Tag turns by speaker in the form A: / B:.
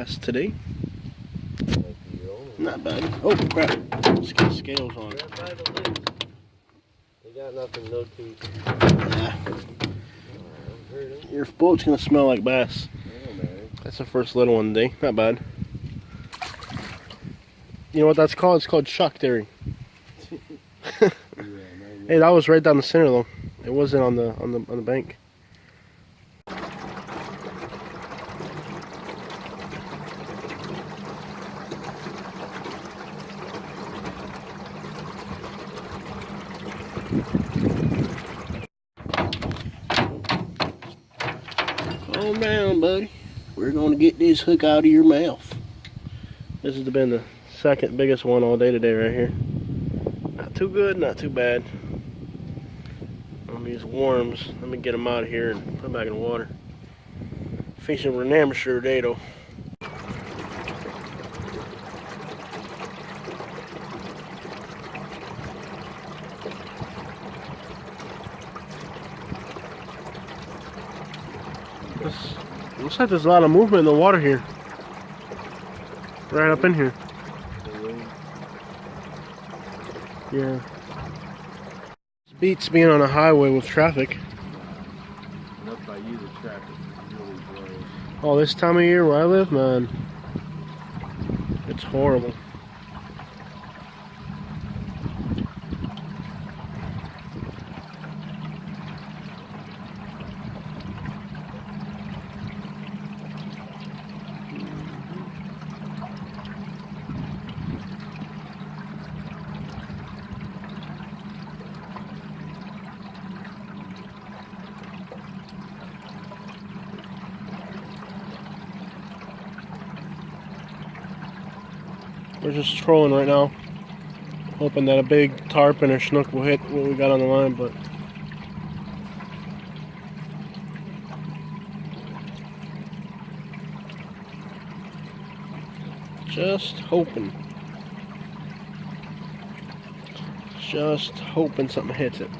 A: bass today. Not bad. Oh crap! Let's get scales on.
B: They got nothing, no teeth.
A: Yeah. Your boat's gonna smell like bass. That's the first little one today. Not bad. You know what that's called? It's called shock theory. Hey, that was right down the center though. It wasn't on the bank. Calm down, buddy. We're gonna get this hook out of your mouth. This has been the second biggest one all day today right here. Not too good, not too bad. On these worms, let me get them out of here and put them back in the water. Fishing for an amateur today though. Looks like there's a lot of movement in the water here. Right up in here. Yeah. This beats being on a highway with traffic.
B: Enough by you, the traffic really blows.
A: Oh, this time of year where I live, man, it's horrible. We're just trolling right now, hoping that a big tarpon or snook will hit what we got on the line, but just hoping something hits it.